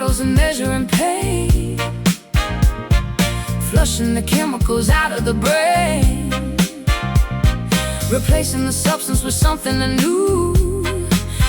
bottles and measuring pain, flushing the chemicals out of the brain, replacing the substance with something new,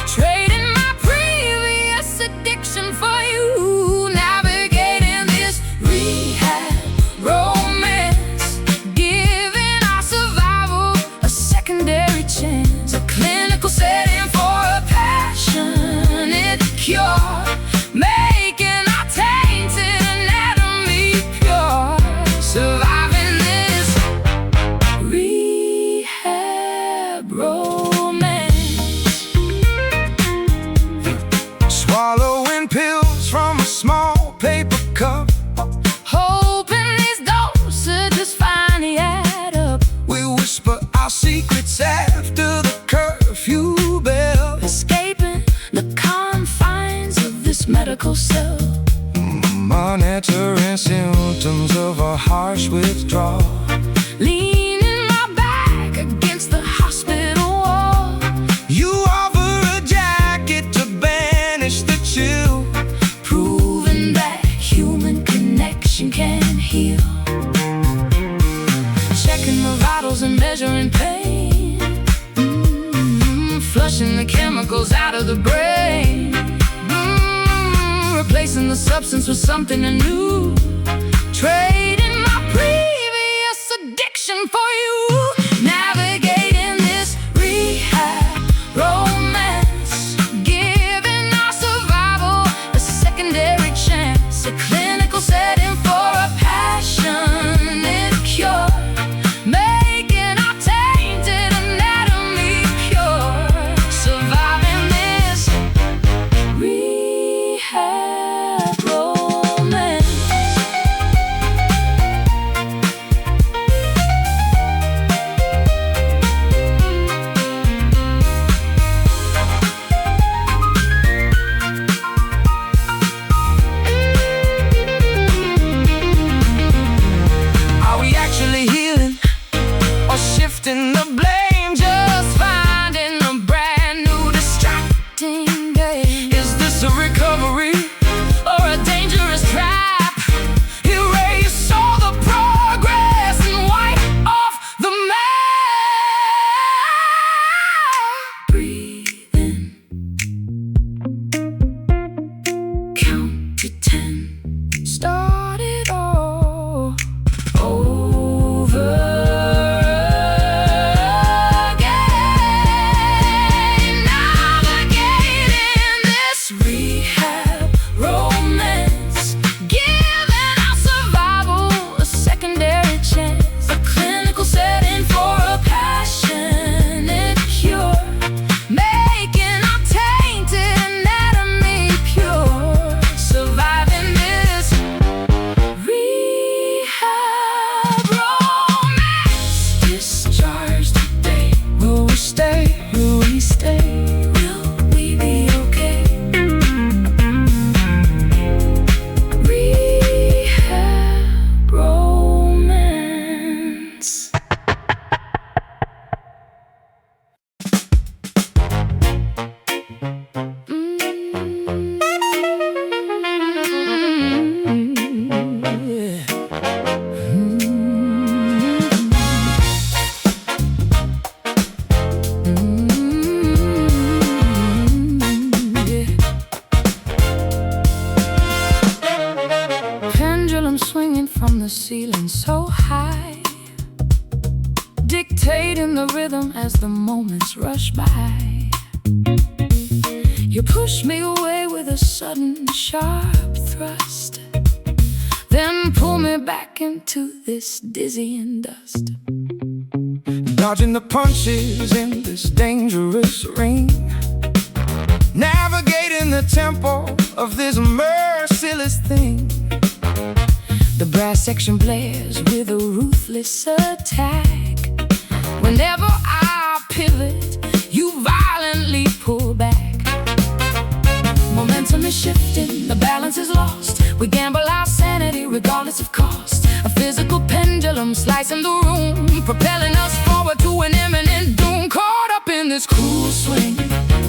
trading my previous addiction for you, navigating this rehab romance, giving our survival a secondary chance, a clinical setting for a passionate cure, making our tainted anatomy pure, surviving this rehab romance. Swallowing pills from a small paper cup, Hoping these dosages finally add up. we whisper our secrets after the curfew bell, Escaping the confines of this medical cell. monitoring symptoms of a harsh withdrawal. Leaning my back against the hospital wall. You offer a jacket to banish the chill, Proving that human connection can heal. Checking the vitals and measuring pain, flushing the chemicals out of the brain, replacing the substance with something new, trading my previous addiction for you, navigating this rehab romance, giving our survival a secondary chance, a clinical setting for a passionate cure, making our tainted anatomy pure, surviving this rehab romance. are we actually healing or shifting the blame? Just finding a brand new distracting game. Is this a recovery Or a dangerous trap? erase all the progress And wipe off the map. Breathe in, count to 10, start it all over again, navigating this rehab romance, giving our survival a secondary chance, a clinical setting for a passionate cure, making our tainted anatomy pure, surviving this rehab romance. Discharged today, will we stay? will we stay? Will we be okay? Rehab romance. Pendulum swinging from the ceiling so high, dictating the rhythm as the moments rush by. You push me away with a sudden sharp thrust, then pull me back into this dizzying dust. Dodging the punches in this dangerous ring, navigating the tempo of this merciless thing. The brass section blares with a ruthless attack. Whenever I pivot, you violently pull back. Momentum is shifting, the balance is lost. We gamble our sanity regardless of cost. A physical pendulum slicing the room, propelling us forward to an imminent doom. Caught up in this cruel swing,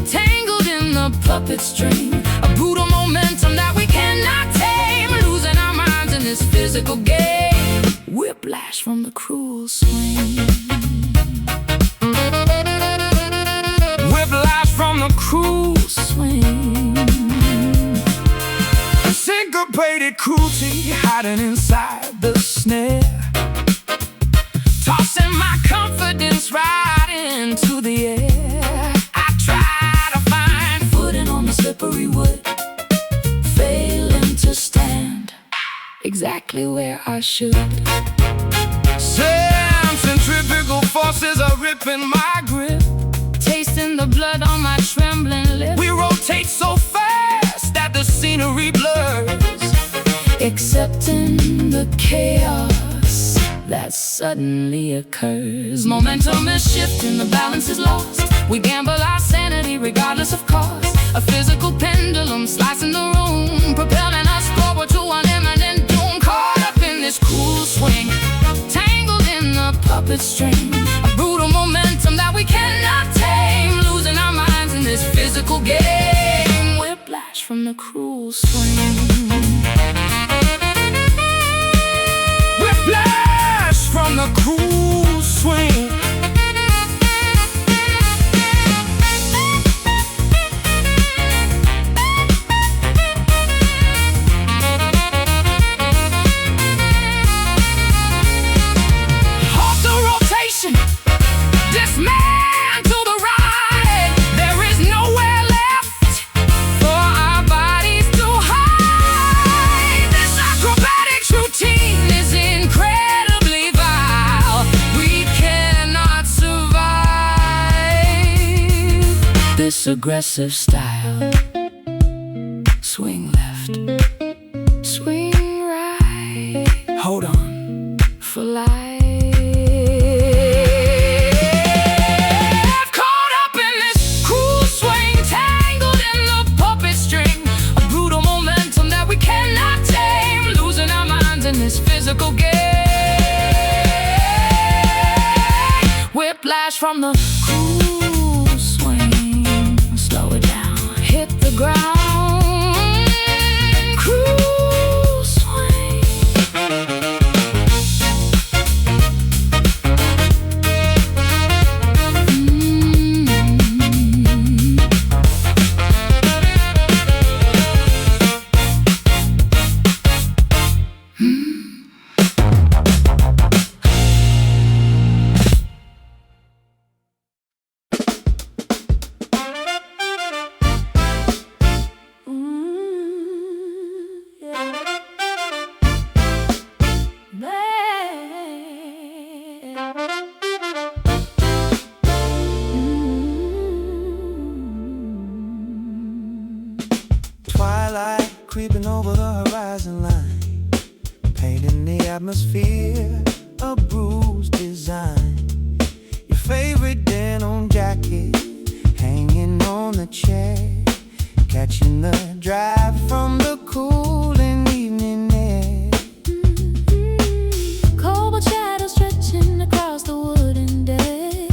tangled in the puppet string, a brutal momentum that we cannot physical game. Whiplash from the cruel swing. Whiplash from the cruel Swing. syncopated cruelty hiding inside the snare. Tossing my confidence right into the air. I try to find Footing on the slippery wood, failing to stand exactly where I should. centrifugal forces are ripping my grip. Tasting the blood on my trembling lips. We rotate so fast that the scenery blurs. Accepting the chaos that suddenly occurs. Momentum is shifting, the balance is lost. We gamble our sanity regardless of cost. A physical pendulum slicing the room, propelling us forward to an imminent doom. Caught up in this cruel swing, tangled in the puppet string. A brutal momentum that we cannot tame, losing our minds in this physical game. Whiplash from the cruel swing. Whiplash from the cruel swing. Halt the rotation, dismantle the ride. There is nowhere left for our bodies to hide. This acrobatic routine is incredibly vile. We cannot survive This aggressive style. Swing left, swing right. Hold on. For life. Caught up in this cruel swing, tangled in the puppet string. A brutal momentum that we cannot tame, losing our minds in this physical game. Whiplash from the cruel swing. Slow it down, hit the ground. Cruel swing. Twilight creeping over the horizon line, painting the atmosphere, a bruised design. Your favorite denim jacket hanging on the chair, catching the drive from the cooling evening air. Cobalt shadow stretching across the wooden deck,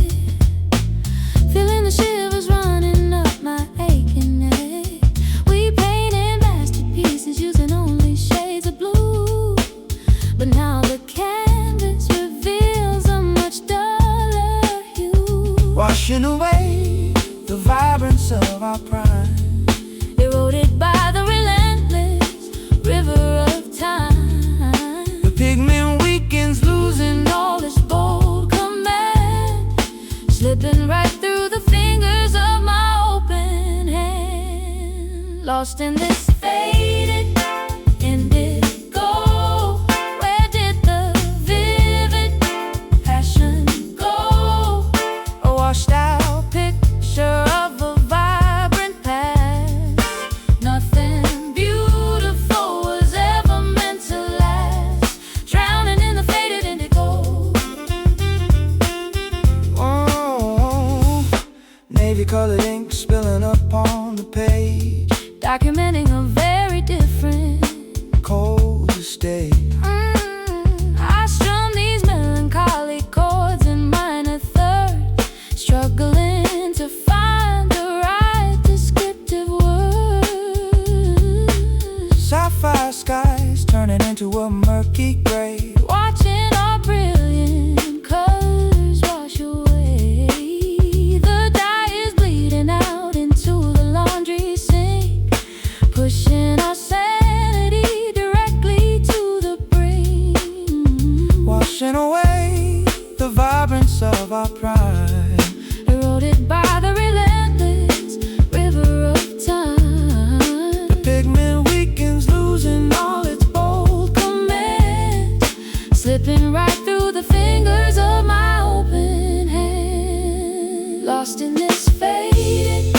feeling the shivers running up my aching neck. We painted masterpieces using only shades of blue, but now the canvas reveals a much duller hue. Washing away the vibrance of our prime, Eroded by the relentless river of time. the pigment weakens, losing All this bold command, slipping right through the fingers of my open hand. Lost in this faded indigo, where did the vivid passion go? a washed out Picture of a vibrant past. Nothing beautiful was ever meant to last. Drowning in the faded indigo. oh, navy colored ink spilling up on the page, Documenting a very different cold to stay. I strum these melancholy chords in minor third, struggling to find the right descriptive words. Sapphire skies turning into a murder murky gray, watching our brilliant colors wash away. The dye is bleeding out into the laundry sink, pushing our sanity directly to the brink. washing away the vibrance of our pride, Eroded by the relentless river of time. the pigment weakens, losing all its bold Command, slipping right through the fingers of my open hand. Lost in this faded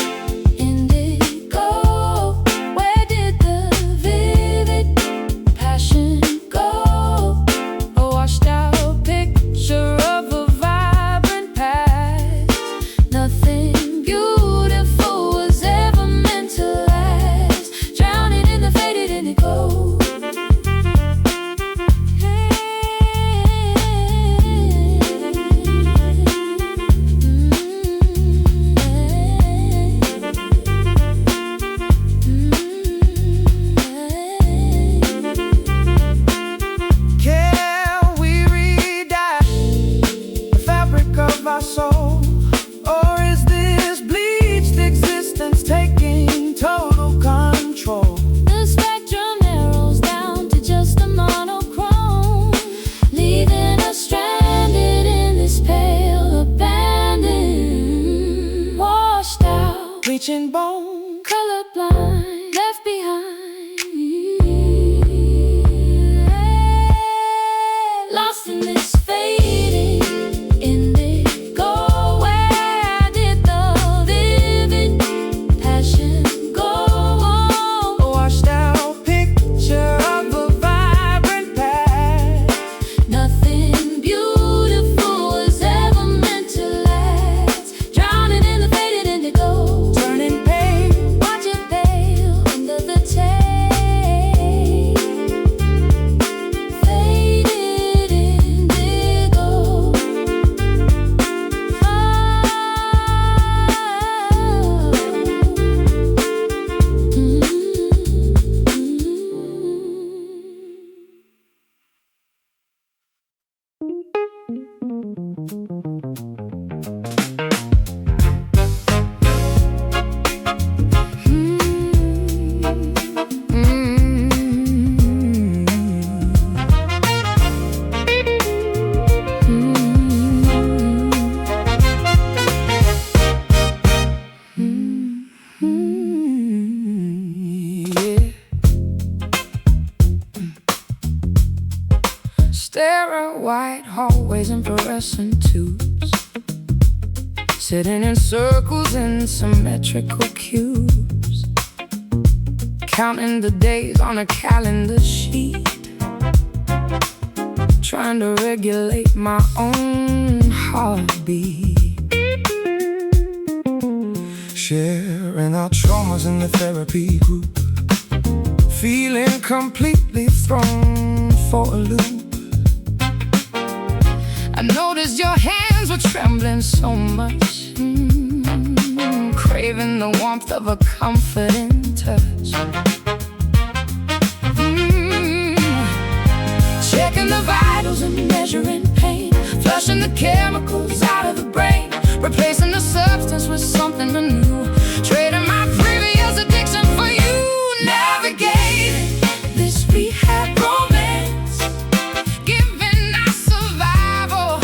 indigo, where did the vivid passion go? A washed out picture of a vibrant past. Nothing beautiful was ever meant to last, drowning in the faded indigo. Can we re-dye the fabric of our soul? Or is this bleached existence taking total control? The spectrum narrows down to just a monochrome, leaving us stranded in this pale abandon. Washed out, Bleaching bone, colorblind, left behind. Lost in this fading indigo, where did the vivid passion go? a washed out picture of a vibrant past. Nothing beautiful was ever meant to last, drowning in the faded indigo. Turning pale, Watch it pale under the tape. Faded indigo. yeah. Stare at white hallways and fluorescent tubes, sitting in circles in symmetrical cubes, counting the days on a calendar sheet, trying to regulate my own heartbeat. Sharing our traumas in the therapy group, feeling completely thrown for a loop. I noticed your hands were trembling so much, craving the warmth of a comforting touch. Checking the vitals and measuring pain, flushing the chemicals out of the brain, replacing the substance with something new, trading my previous addiction for you. Navigating this rehab romance, giving our survival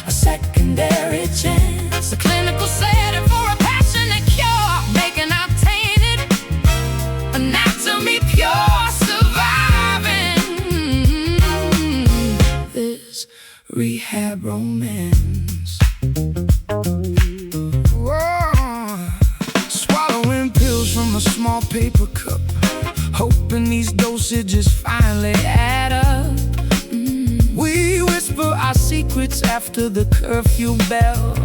a secondary chance, a clinical setting for a passionate cure, making our tainted anatomy pure, surviving this rehab romance. Swallowing pills from a small paper cup, hoping these dosages finally add up. We whisper our secrets after the curfew bell,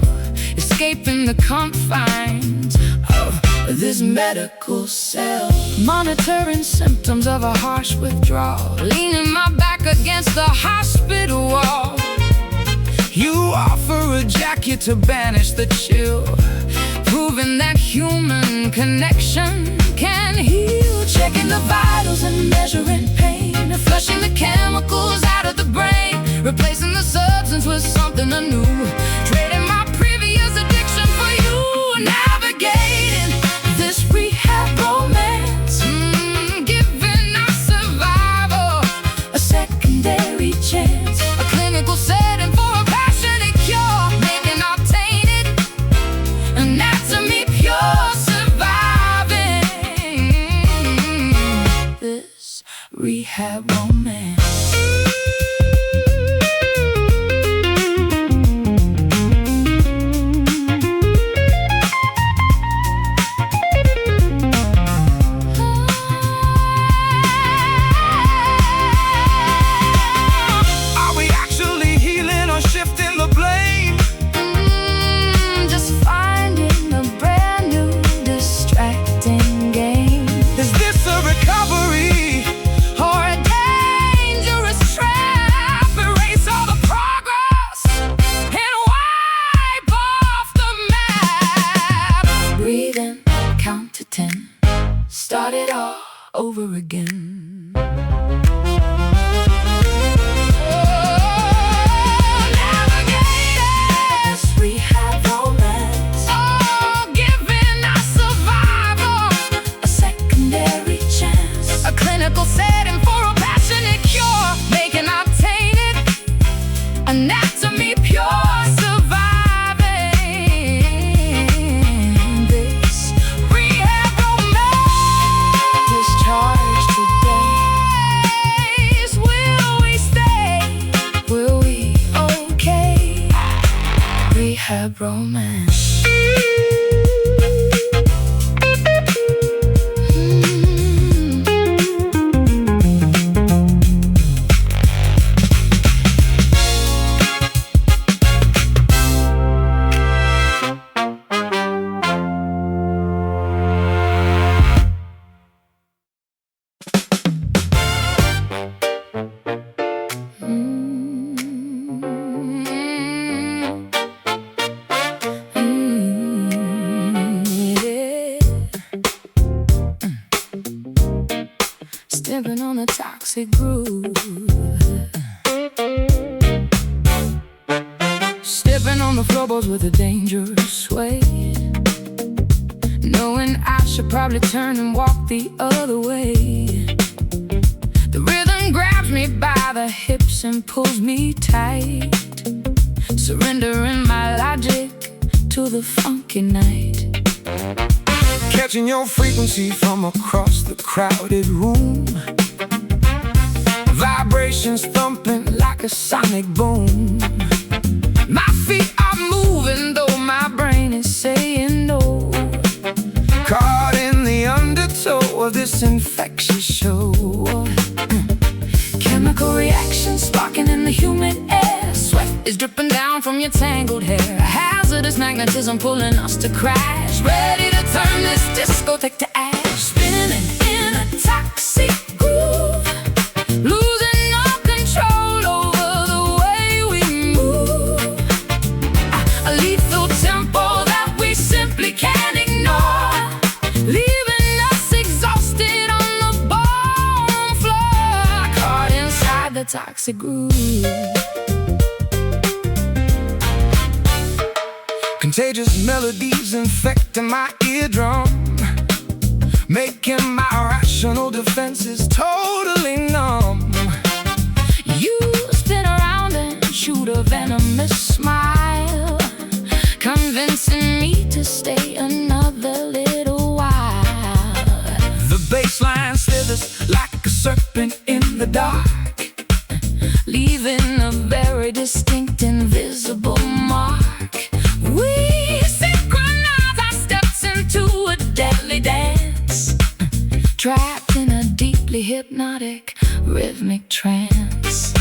escaping the confines of this medical cell, Monitoring symptoms of a harsh withdrawal, leaning my back against the hospital wall. You offer a jacket to banish the chill, Proving that human connection can heal. Checking the vitals and measuring pain, flushing the chemicals for something anew. Trading my previous addiction for you. Navigating this rehab romance. Giving our survival a secondary chance. A clinical setting for a passionate cure. Making obtained anatomy pure. Surviving this rehab romance. Count to 10, start it all over again. Navigators, rehab romance. Giving our survival a secondary chance. A clinical setting for a passionate cure. Making obtained anatomy pure. Rehab romance. Stepping on the toxic groove. Stepping on the floorboards with a dangerous sway. Knowing I should probably turn and walk the other way. The rhythm grabs me by the hips and pulls me tight. Surrendering my logic to the funky night. Catching your frequency from across the crowded room. Vibrations thumping like a sonic boom. My feet are moving though my brain is saying no. Caught in the undertow of this infectious show. Chemical reactions sparking in the humid air. Sweat is dripping down from your tangled hair. Hazardous magnetism pulling us to crash. Ready to turn this discotheque to ash. Spinning in a toxic groove. Losing all control over the way we move. A lethal tempo that we simply can't ignore. Leaving us exhausted on the ballroom floor. Caught inside the toxic groove. Contagious melodies infecting my eardrum. Making my rational defenses totally numb. You spin around and shoot a venomous smile. Convincing me to stay another little while. The bassline slithers like a serpent in the dark. Leaving a very distinct invisible mark. We synchronize our steps into a deadly dance. Trapped in a deeply hypnotic rhythmic trance.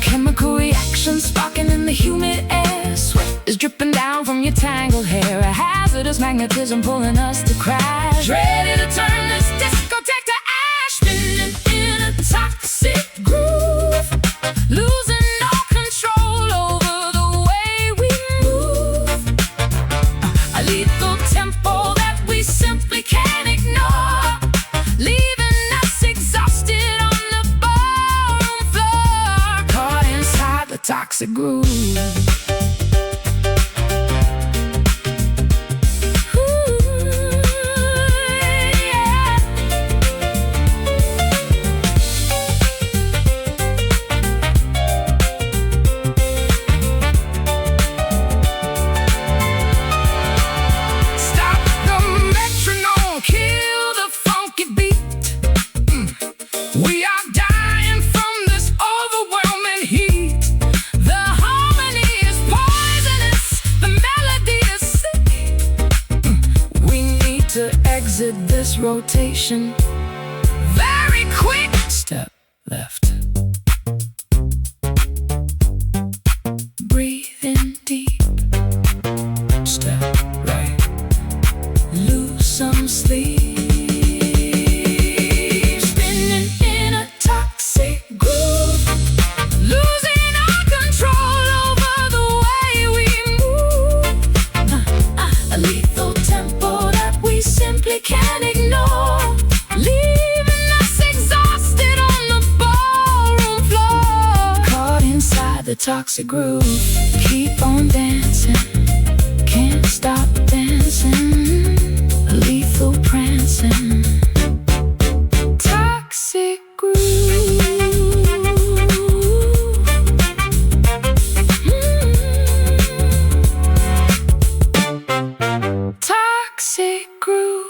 Chemical reactions sparking in the humid air. Sweat is dripping down from your tangled hair. A hazardous magnetism pulling us to crash. Ready to turn this discotheque to ash. Spinning in a toxic groove. Losing all control over the way we move. A lethal tempo that we simply can't ignore. Leaving us exhausted on the ballroom floor. Caught inside the toxic groove. rotation. Very quick. Step left. Breathe in deep. Step right. Lose some sleep. Spinning in a toxic groove. Losing our control over the way we move. A lethal tempo that we simply can't ignore. Leaving us exhausted on the ballroom floor. Caught inside the toxic groove. Keep on dancing. Can't stop dancing. Lethal prancing. Toxic groove. Toxic groove.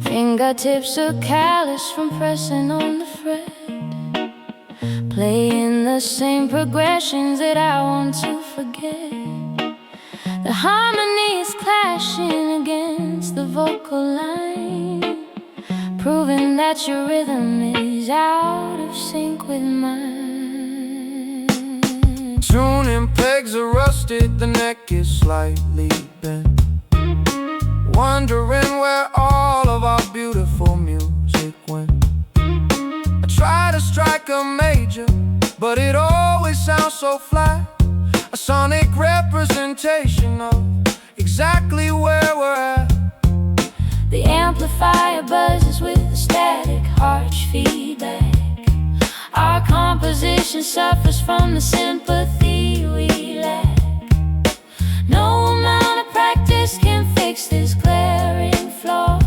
Fingertips are callous from pressing on the fret, playing the same progressions that I want to forget. The harmony is clashing against the vocal line, proving that your rhythm is out of sync with mine. Tuning pegs are rusted, the neck is slightly bent, wondering where all of our beautiful music went. I try to strike a major, but it always sounds so flat. A sonic representation of exactly where we're at. The amplifier buzzes with the static harsh feedback. Our composition suffers from the sympathy we lack. No amount of practice can fix this glaring flaw,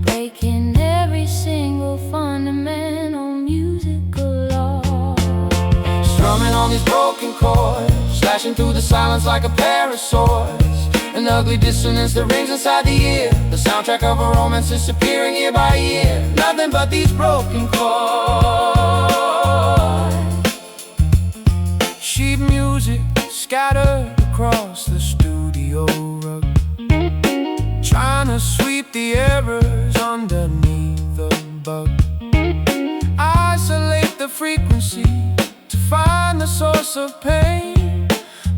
breaking every single fundamental musical law. Strumming on these broken chords, slashing through the silence like a pair of swords. An ugly dissonance that rings inside the ear, the soundtrack of a romance disappearing year by year. Nothing but these broken chords. Sheet music scattered across the studio rug, trying to sweep the errors underneath the bug. Isolate the frequency to find the source of pain,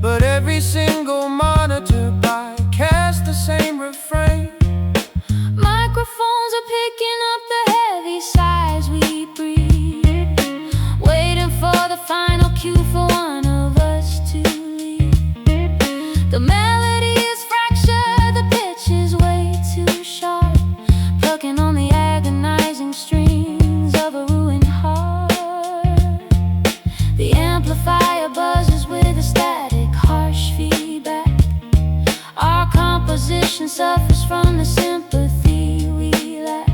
but every single monitor bycasts the same refrain. Microphones are picking up the heavy sighs we breathe, waiting for the final cue for one of us to leave. The melody is fractured, the pitch is way too sharp, plucking on the agonizing strings of a ruined heart. The amplifier buzzes with a static harsh feedback. Our composition suffers from the sympathy we lack.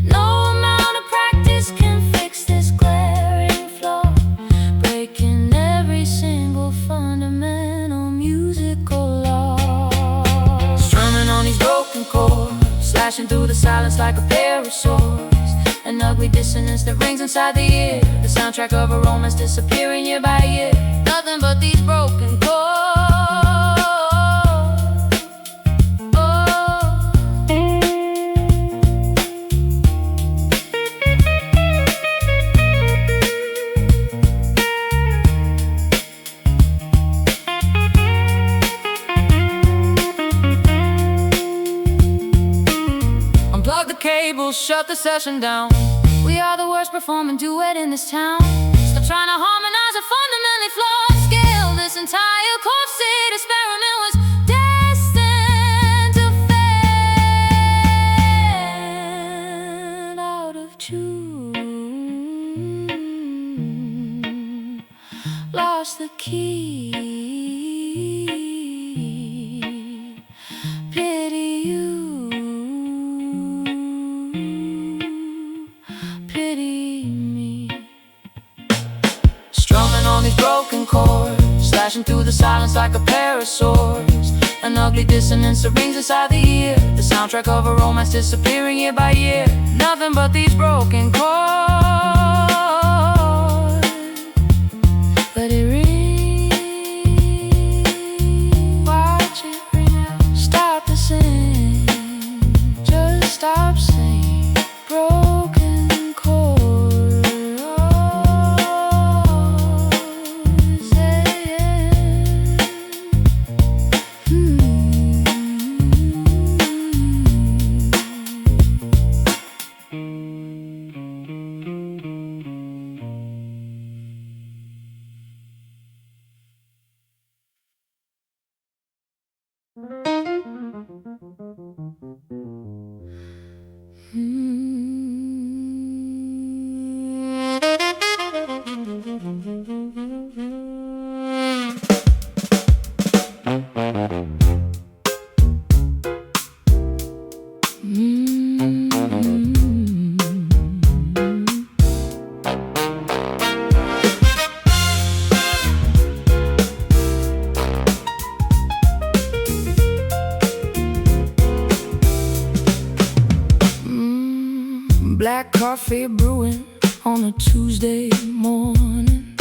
No amount of practice can fix this glaring flaw, breaking every single fundamental musical law. Strumming on these broken chords, Slashing through the silence like a pair of swords. An ugly dissonance that rings inside the ear, the soundtrack of a romance disappearing year by year. Nothing but these broken chords. Unplug the cables, shut the session down. We are the worst performing duet in this town. Stop trying to harmonize a fundamentally flawed scale. This entire corset experiment was destined to fail. Out of tune, lost the key. Pity you. Strumming on these broken chords, slashing through the silence like a pair of swords. An ugly dissonance that rings inside the ear. The soundtrack of a romance disappearing year by year. Nothing but these broken chords. Let it ring. Watch it ring out. Stop the sing. Just stop singing. Broken chords. Black coffee brewing on a Tuesday morning.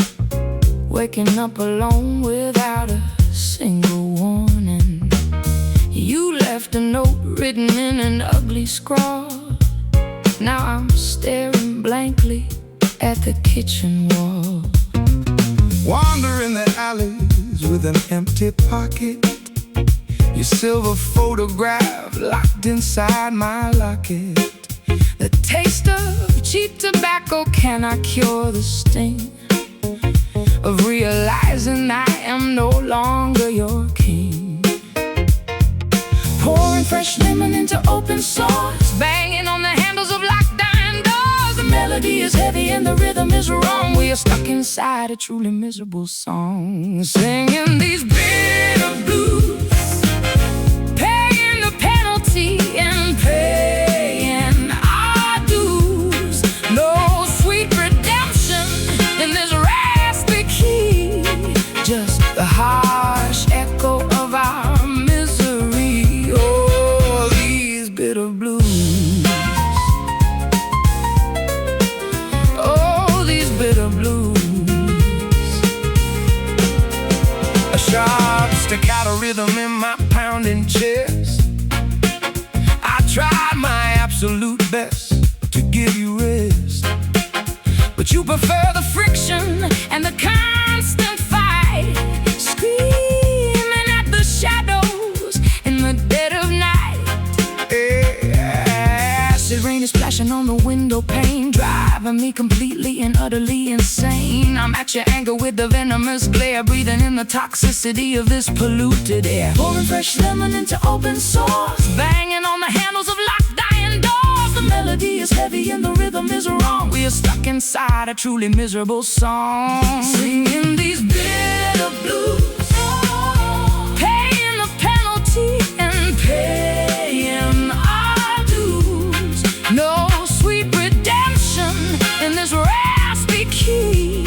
Waking up alone without a single warning. You left a note written in an ugly scrawl. Now I'm staring blankly at the kitchen wall. Wandering the alleys with an empty pocket. Your silver photograph locked inside my locket. The taste of cheap tobacco cannot cure the sting of realizing I am no longer your king. Pouring fresh lemon into open sores, banging on the handles of locked dying doors. The melody is heavy and the rhythm is wrong. We are stuck inside a truly miserable song, singing these bitter blues, paying the penalty and paying our dues. No sweet redemption in this raspy key, just the harsh echo of our misery. Oh, these bitter blues. Oh, these bitter blues. A sharp staccato rhythm in my pounding chest. I tried my absolute best to give you rest, But you prefer the friction and the constant fight, screaming at the shadows in the dead of night. Acid rain is splashing on the window pane, driving me completely and utterly insane. I'm at your anger with the venomous glare, breathing in the toxicity of this polluted air. Pouring fresh lemon into open sores, banging on the handles of locked dying doors. The melody is heavy and the rhythm is wrong. We are stuck inside a truly miserable song, singing these bitter blues, paying the penalty and paying our dues. No sweet redemption in this raspy key,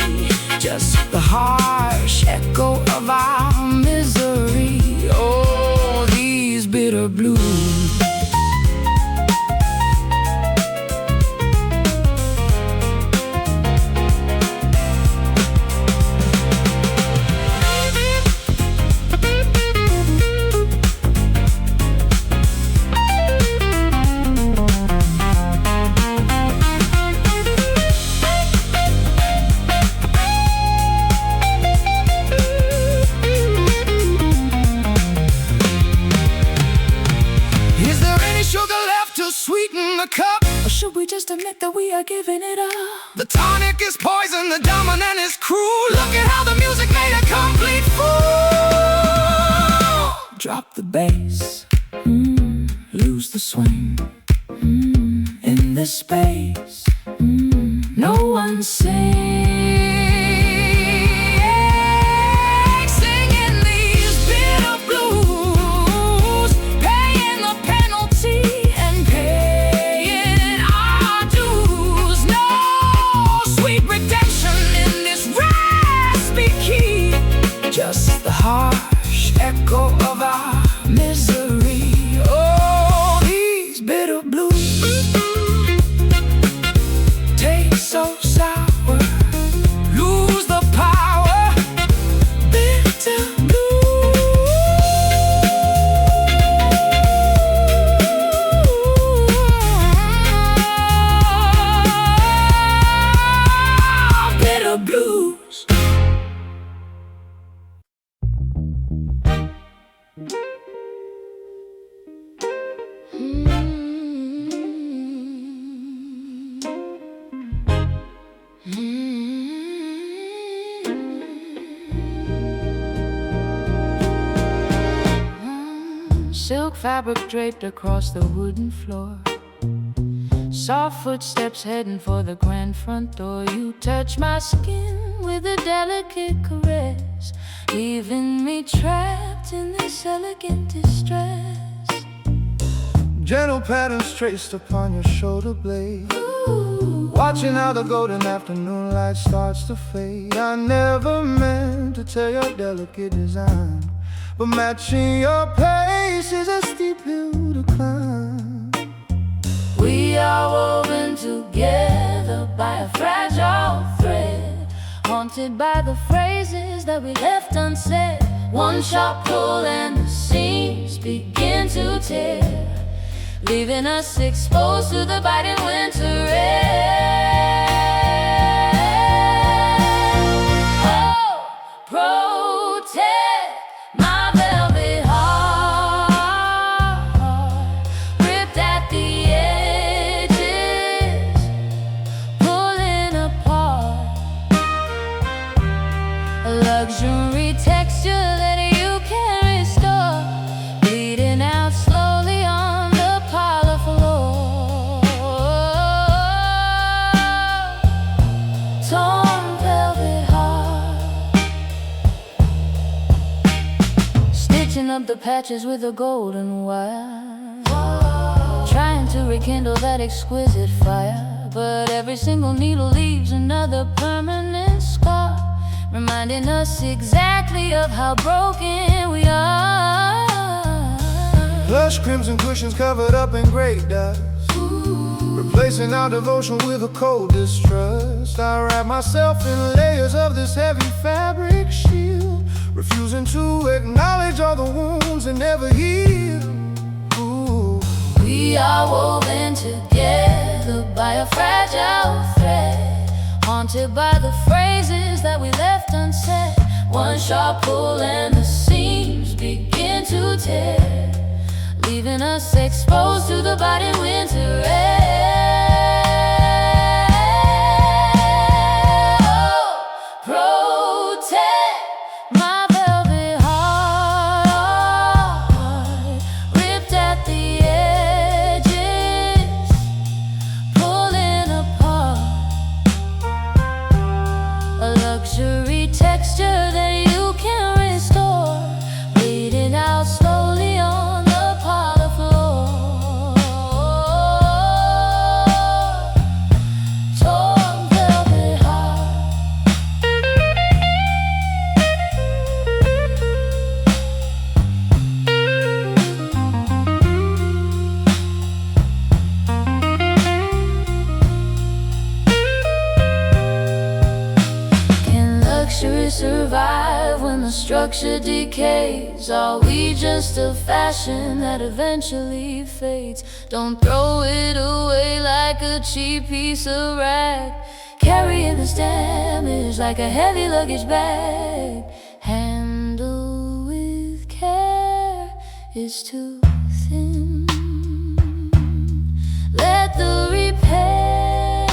just the harsh echo of our misery. Oh, these bitter blues. sweeten the cup, or should we just admit that we are giving it up? The tonic is poison, the dominant is cruel. Look at how the music made a complete fool. Drop the bass, lose the swing, in this space, no one sings. Singing these bitter blues, paying the penalty and paying our dues. No sweet redemption in this raspy key, just the harsh echo of our Silk fabric draped across the wooden floor, soft footsteps heading for the grand front door. You touch my skin with a delicate caress, leaving me trapped in this elegant distress. Gentle patterns traced upon your shoulder blade, watching how the golden afternoon light starts to fade. I never meant to tell your delicate design, but matching your pace is a steep hill to climb. We are woven together by a fragile thread, haunted by the phrases that we left unsaid. One sharp pull and the seams begin to tear, leaving us exposed to the biting winter air. Oh, protect my velvet heart, ripped at the edges, pulling apart. A luxury texture that you can restore, bleeding out slowly on the parlor floor. Torn velvet heart, stitching up the patches with a golden wire, trying to rekindle that exquisite fire. But every single needle leaves another permanent scar, reminding us exactly of how broken we are. Lush crimson cushions covered up in great dust, replacing our devotion with a cold distrust. I wrap myself in layers of this heavy fabric shield, refusing to acknowledge all the wounds that never heal. Ooh. We are woven together by a fragile thread, haunted by the phrases that we left unsaid. One sharp pull and the seams begin to tear, leaving us exposed to the biting winter air. Oh, protect my velvet heart, ripped at the edges, pulling apart. A luxury texture that you can restore, bleeding out slowly on the parlor floor. Torn velvet heart. Can luxury survive when the structure decays? Are we just a fashion that eventually fades? Don't throw it away like a cheap piece of rag, carrying this damage like a heavy luggage bag. Handle with care is too thin. Let the repair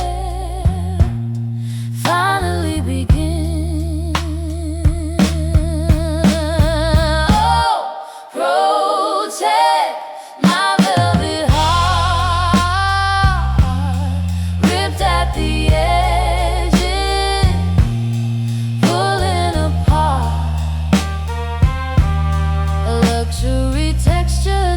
finally begin. Oh, protect my velvet heart, ripped at the edges, pulling apart. A luxury texture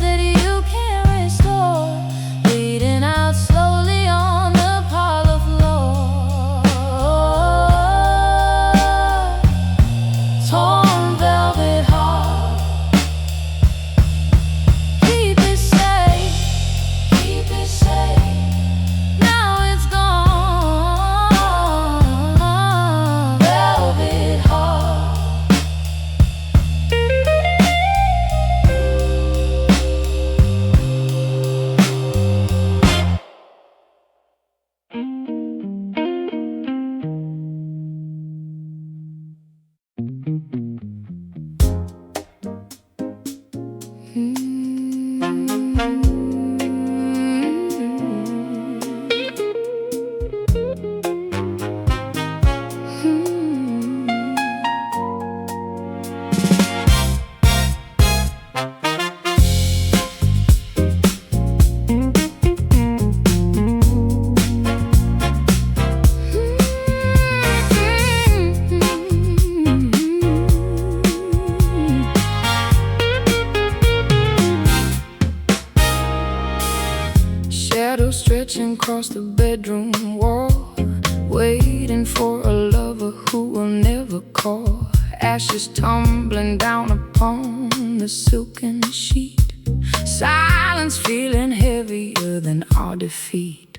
Shadows stretching across the bedroom wall, waiting for a lover who will never call. Ashes tumbling down upon the silken sheet, silence feeling heavier than our defeat.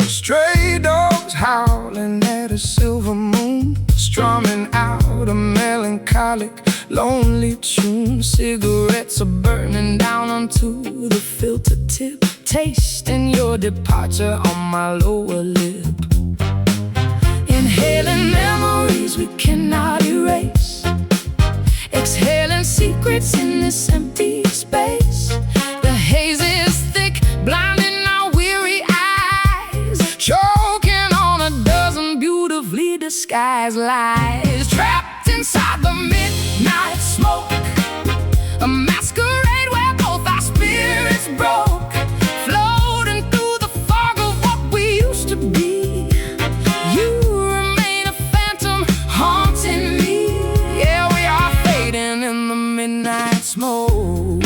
Stray dogs howling at a silver moon, strumming out a melancholic, lonely tune. Cigarettes are burning down onto the filter tip, tasting your departure on my lower lip. Inhaling memories we cannot erase, exhaling secrets in this empty space. The haze is thick, blinding our weary eyes, choking on a dozen beautifully disguised lies. Trapped inside the midnight smoke, a masquerade where both our spirits broke, floating through the fog of what we used to be. You remain a phantom haunting me. Yeah, we are fading in the midnight smoke.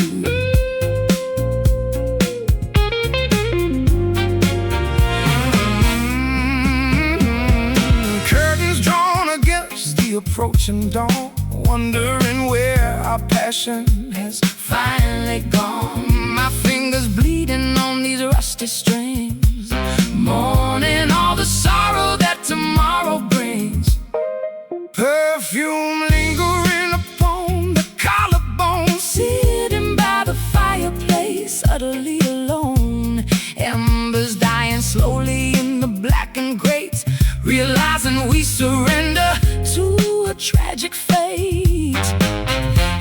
Curtains drawn against the approaching dawn, wondering where our passion has finally gone. My fingers bleeding on these rusty strings, mourning all the sorrow that tomorrow brings. Perfume lingering upon the collarbone, sitting by the fireplace, utterly alone. Embers dying slowly in the blackened grate, realizing we surrender to a tragic fate.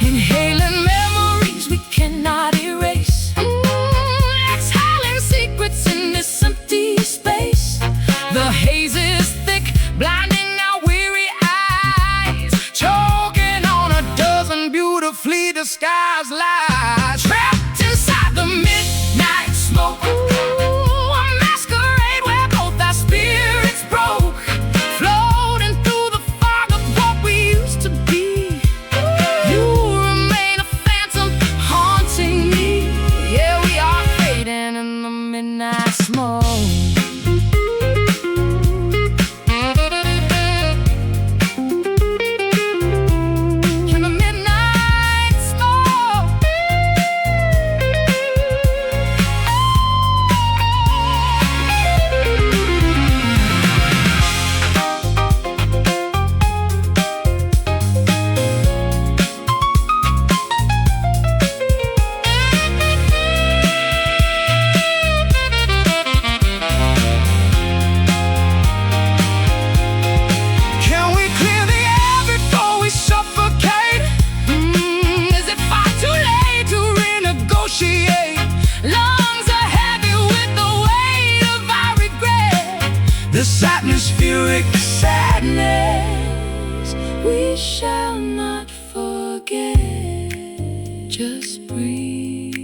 Inhaling memories we cannot erase, exhaling secrets in this empty space. The haze is thick, blinding our weary eyes, choking on a dozen beautifully disguised lies. Trapped inside the midnight smoke, a masquerade where both our spirits broke, floating through the fog of what we used to be. You remain a phantom haunting me. Yeah, we are fading in the midnight smoke. In the midnight smoke. Can we clear the air before we suffocate? Is it far too late to renegotiate? Lungs are heavy with the weight of our regret. This atmospheric sadness we shall not forget. Just breathe,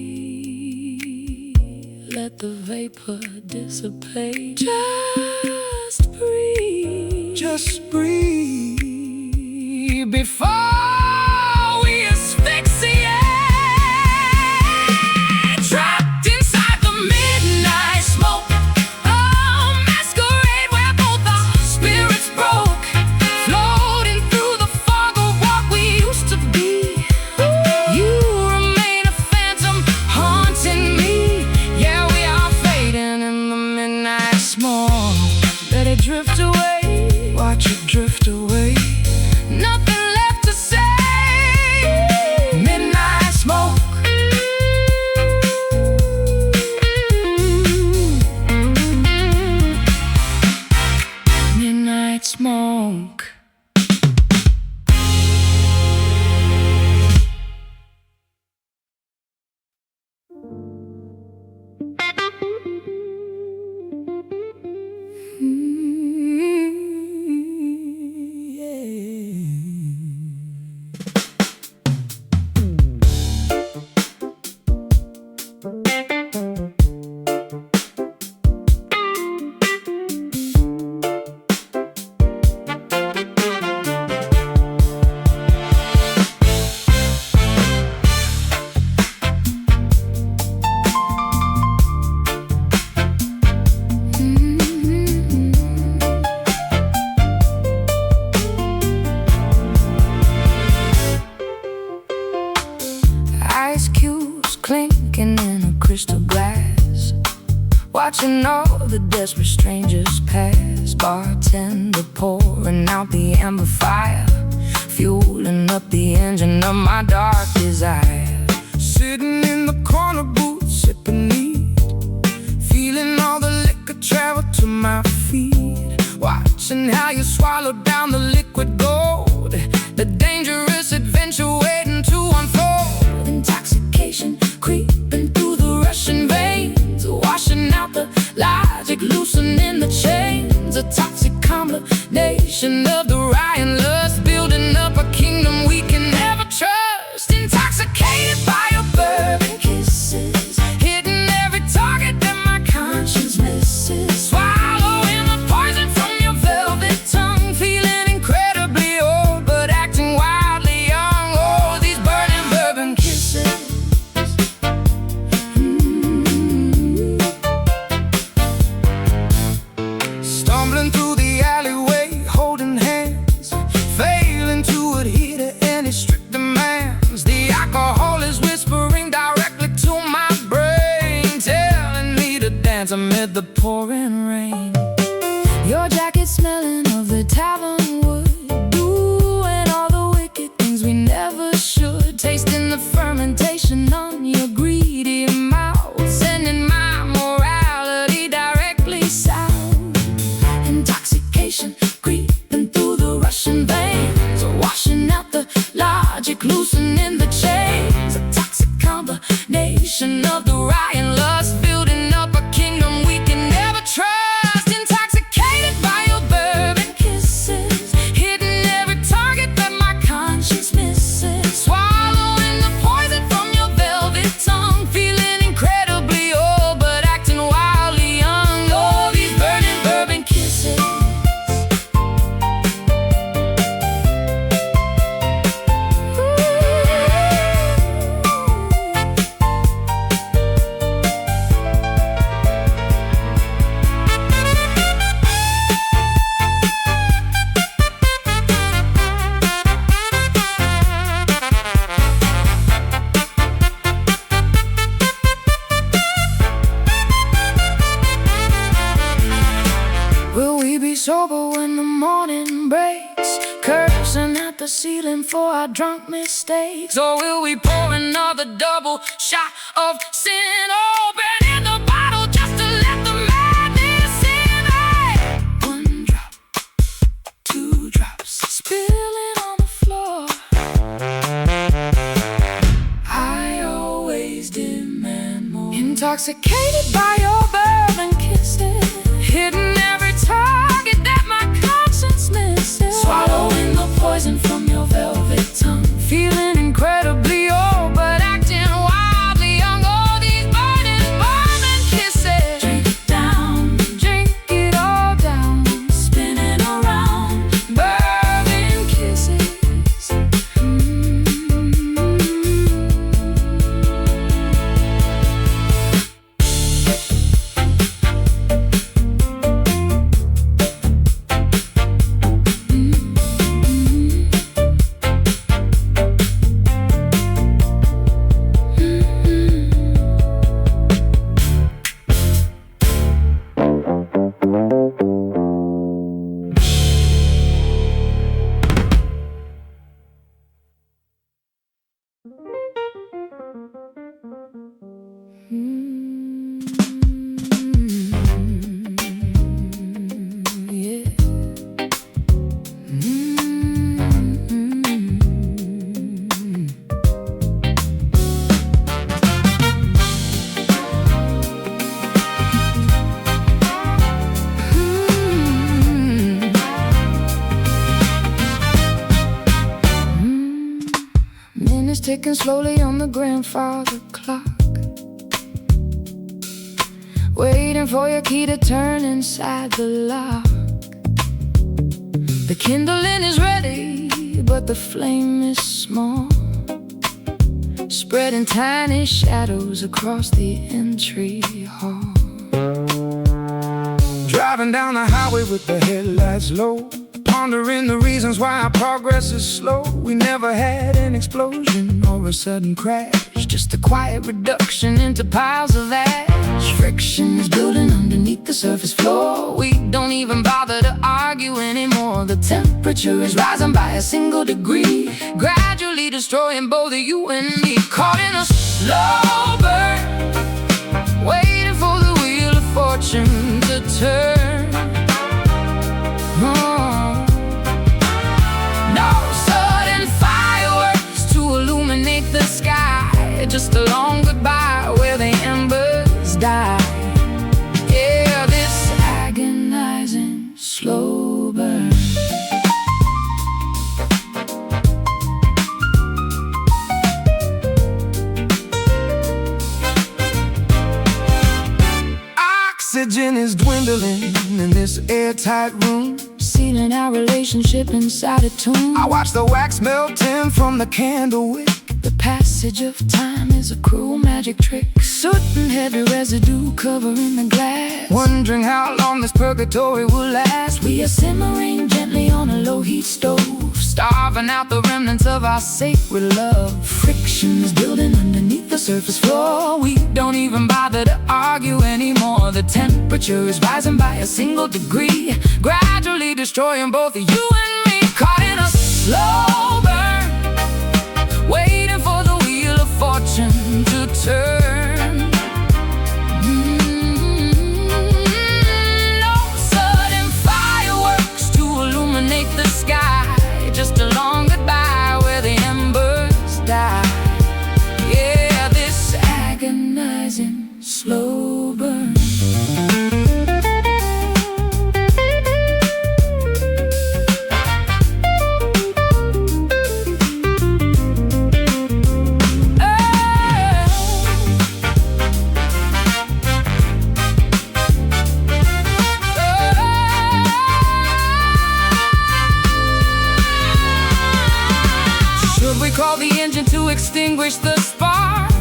let the vapor dissipate. Just breathe, just breathe before we asphyxiate. Trapped inside the midnight smoke, a masquerade where both our spirits broke, floating through the fog of what we used to be. You remain a phantom haunting me. Yeah, we are fading in the midnight smoke. Let it drift away, watch it drift away. Nothing left to say. watching all the desperate strangers pass. Bartender pouring out the amber fire, fueling up the engine of my dark desire. Sitting in the corner booth, sipping neat, feeling all the liquor travel to my feet. Watching how you swallow down the liquid gold, the dangerous adventure waiting to unfold. Intoxication creeping through the rushing veins, washing out the logic, loosening the chains. A toxic combination of the riot and lust, building up a kingdom we can never trust. Intoxicated by your bourbon kisses, hitting every target that my conscience misses. Swallowing the poison from your velvet tongue, feeling incredibly old but acting wildly young. Oh, these burning bourbon kisses. Stumbling through the alleyway, holding hands, failing to adhere to any strict demands. The alcohol is whispering directly to my brain, telling me to dance amid the pouring rain. Your jacket smelling of the tavern wood, doing all the wicked things we never should. Tasting the fermentation on your greedy mouth, sending my morality directly south. Intoxication creeping through the rushing veins, washing out the logic, loosening the chains. A toxic combination of the riot and lust, building up a kingdom we can never trust. Intoxicated by your bourbon kisses, hitting every target that my conscience misses. Swallowing the poison from your velvet tongue, feeling incredibly old but acting wildly young. Oh, these burning bourbon kisses. Will we be sober when the morning breaks, cursing at the ceiling for our drunk mistakes? Or will we pour another double shot of sin, opening the bottle just to let the madness in? Hey! One drop, two drops, spilling on the floor. I always demand more. Intoxicated by your bourbon kisses, hitting every target that my conscience misses. Swallowing the poison from your velvet tongue, feeling incredibly old but acting wildly young. Oh, these burning bourbon kisses. Drink it down, drink it all down, spinning around. Bourbon kisses. Yeah. Minutes ticking slowly on the grandfather clock, waiting for your key to turn inside the lock. The kindling is ready, but the flame is small, spreading tiny shadows across the entry hall. Driving down the highway with the headlights low, Pondering the reasons why our progress is slow. We never had an explosion or a sudden crash, just a quiet reduction into piles of ash. Friction is building underneath the surface floor. We don't even bother to argue anymore. The temperature is rising by a single degree, gradually destroying both you and me. Caught in a slow burn, waiting for the wheel of fortune to turn. No sudden fireworks to illuminate the sky, just a long goodbye where the embers die. Yeah, this agonizing slow burn. Oxygen is dwindling in this airtight room, sealing our relationship inside a tomb. I watch the wax melting from the candle wick. The passage of time is a cruel magic trick. Soot and heavy residue covering the glass, wondering how long this purgatory will last. We are simmering gently on a low heat stove, starving out the remnants of our sacred love. Friction is building underneath the surface floor. We don't even bother to argue anymore. The temperature is rising by a single degree, gradually destroying both you and me. Caught in a slow burn, waiting for the wheel of fortune to turn. No sudden fireworks to illuminate the sky, just a long goodbye where the embers die. Yeah, this agonizing slow burn. Call the engine to extinguish the spark,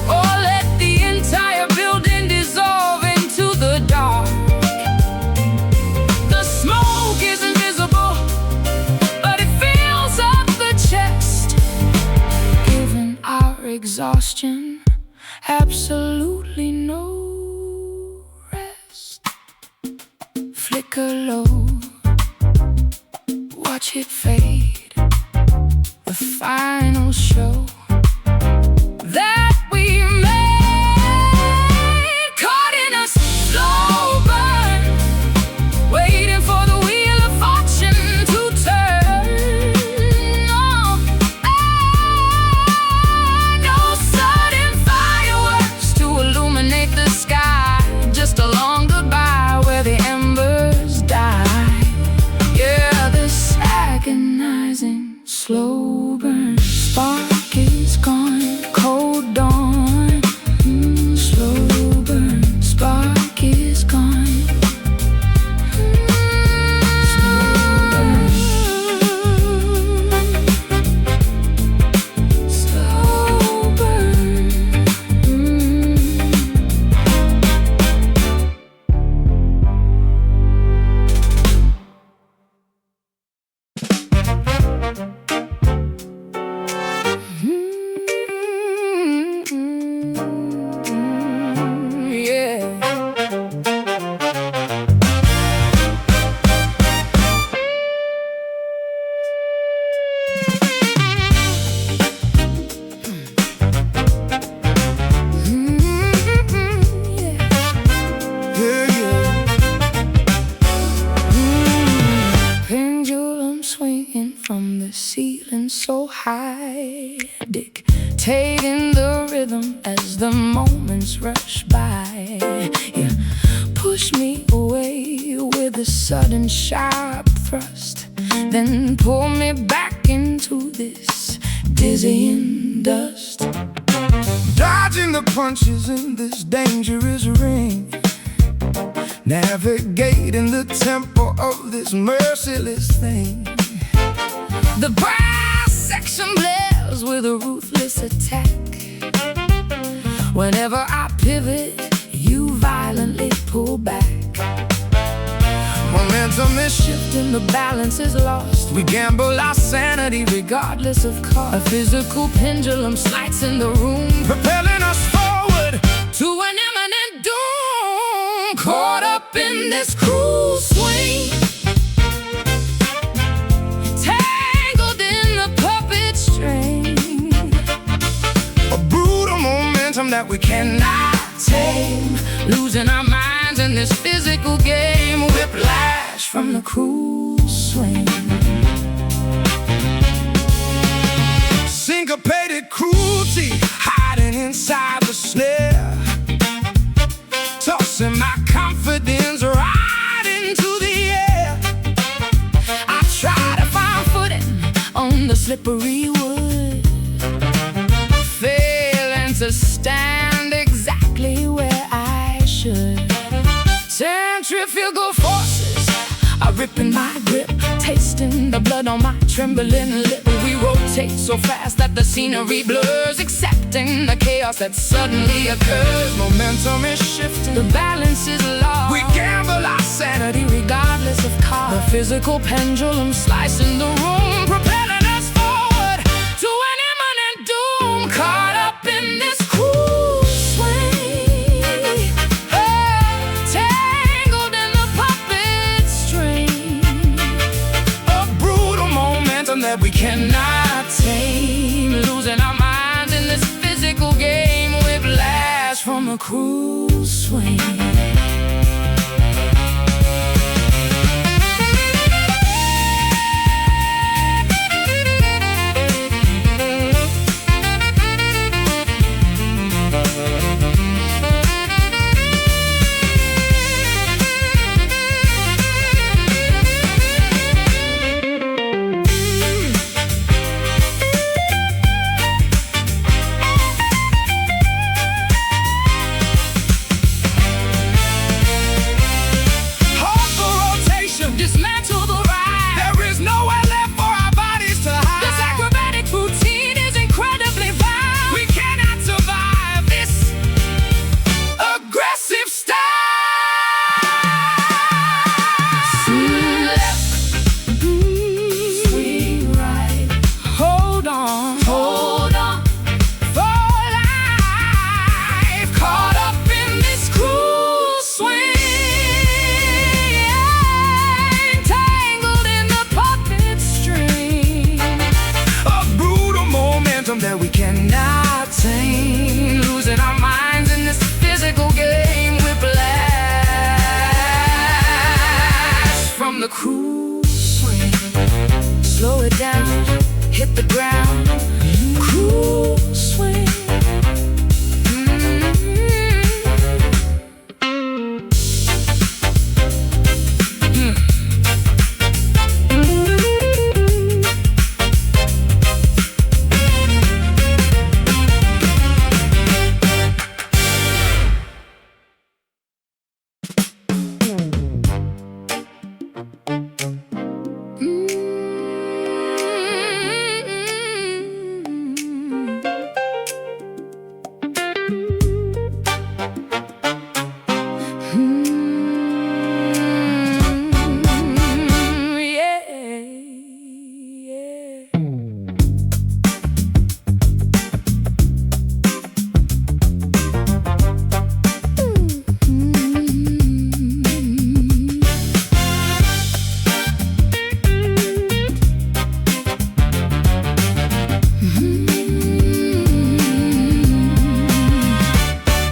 or let the entire building dissolve into the dark. The smoke is invisible, but it fills up the chest, giving our exhaustion absolutely no rest. Flicker low, watch it fade. The final show that we made, caught in a slow burn, waiting for the wheel of fortune to turn. No sudden fireworks to illuminate the sky, just a long goodbye where the embers die. Yeah, this agonizing slow burn. Spark is gone, cold dawn. Slow burn. Spark is gone. Slow burn. Slow burn. From the ceiling so high, dictating the rhythm as the moments rush by. You push me away with a sudden sharp thrust, then pull me back into this dizzying dust. Dodging the punches in this dangerous ring, navigating the tempo of this merciless thing. The brass section blares with a ruthless attack. Whenever I pivot, you violently pull back. Momentum momentum is shifting, the balance is lost. We gamble our sanity Regardless of cost, a physical pendulum slides in the room, propelling us forward to an imminent doom. Caught up in this cruel swing, tangled in the puppet string. A brutal momentum that we cannot tame, Losing our minds in this physical game. Whiplash from the cruel swing. syncopated cruelty hiding inside the snare, tossing my confidence right into the air. I try to find footing on the slippery wood, failing to stand exactly where I should. Centrifugal forces are ripping my grip, tasting the blood on my trembling lip. We rotate so fast that the scenery blurs, accepting the chaos that suddenly occurs. Momentum is shifting, The balance is lost. we gamble our sanity regardless of cost. The physical pendulum slicing the room, propelling us forward to an imminent doom. Caught up in this cruel swing, tangled in the puppet string. A brutal momentum that we cannot tame, Losing our minds in this physical game. Whiplash from a cruel swing. Dismantle the ride. there is nowhere left for our bodies to hide. This acrobatic routine is incredibly vile. We cannot survive this aggressive style. Swing left, swing right. Hold on, hold on for life. Caught up in this cruel swing, tangled in the puppet string. A brutal momentum that we cannot tame, Losing our minds in this physical game. Whiplash from the cruel swing. Slow it down, hit the ground. Cruel swing.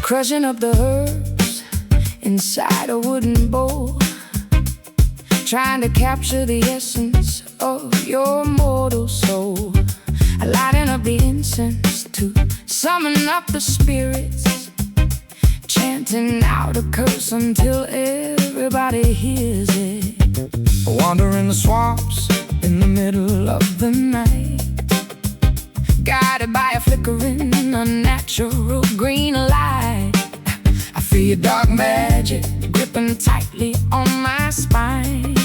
Crushing up the herbs inside a wooden bowl, trying to capture the essence of your mortal soul. Lighting up the incense to summon up the spirits, chanting out a curse until everybody hears it. wandering the swamps in the middle of the night, Guided by a flickering, unnatural green light. I feel your dark magic Gripping tightly on my spine,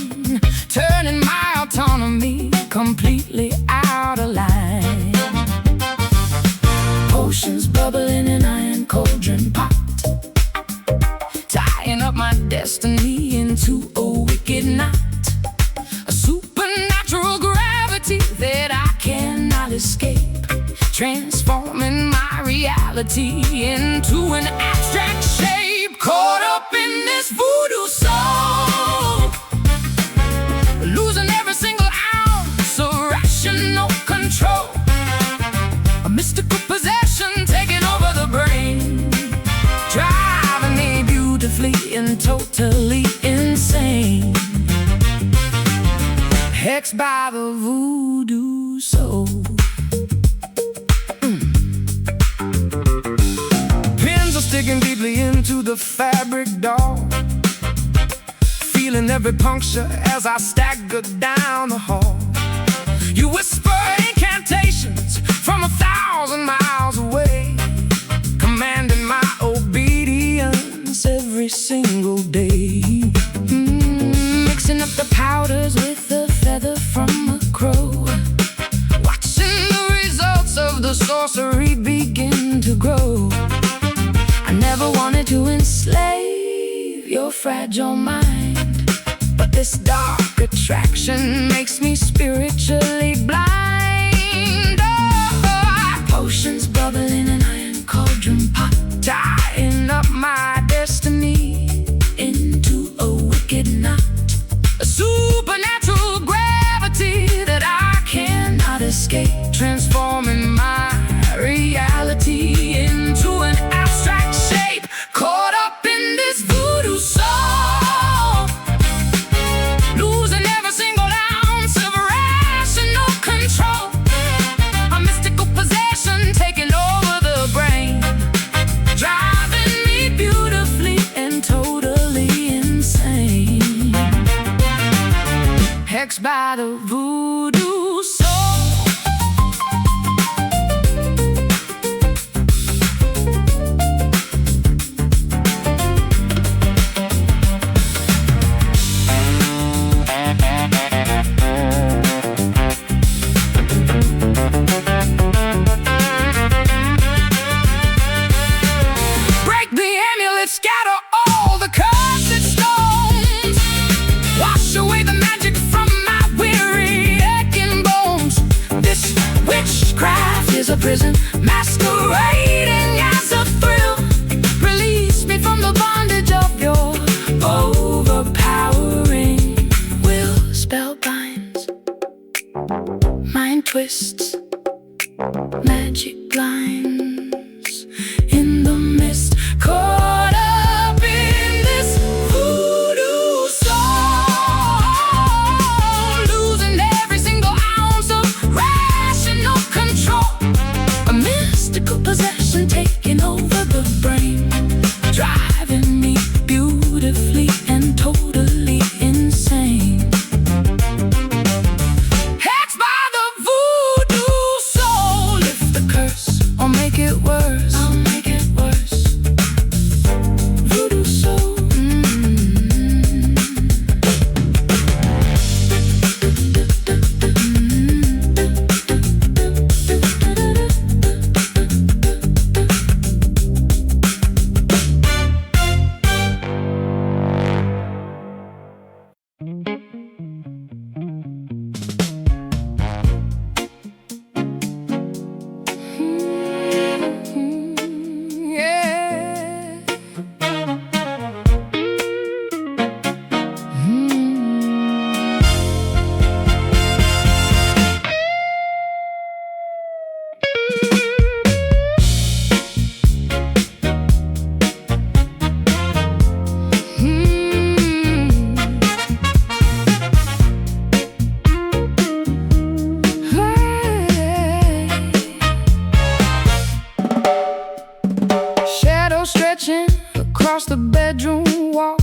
turning my autonomy completely out of line. Potions bubbling in iron cauldron pot, tying up my destiny into a wicked knot. reality into an abstract shape. Caught up in this voodoo soul, losing every single ounce of rational control. A mystical possession taking over the brain, driving me beautifully and totally insane. Hexed by the voodoo soul. Pins are sticking deeply into the fabric, doll. Feeling every puncture as I stagger down the hall. You whisper incantations from 1,000 miles away, commanding my obedience every single day. Mixing up the powders with the feather from a crow, watching the results of the sorcery begin to grow. I never wanted to enslave your fragile mind, but this dark attraction makes me spiritually blind. Oh, potions bubbling in an iron cauldron pot, tying up my destiny into a wicked knot. A supernatural gravity that I cannot escape, transforming my reality into an abstract shape. Caught up in this voodoo soul, losing every single ounce of rational control. A mystical possession taking over the brain, driving me beautifully and totally insane. Hexed by the voodoo soul. Break the amulet, scatter all the cursed stones, wash away the magic from my weary aching bones. This witchcraft is a prison masquerading as a thrill. Release me from the bondage of your overpowering will. Spell binds, mind twists, magic blinds in the mist. Caught up in this voodoo soul, losing every single ounce of rational control. A mystical possession taking over the brain, driving me beautifully and totally insane. Hexed by the voodoo soul. Lift the curse or make it worse. I'll make it worse. Voodoo soul. Yeah. Shadow stretching across the bedroom wall,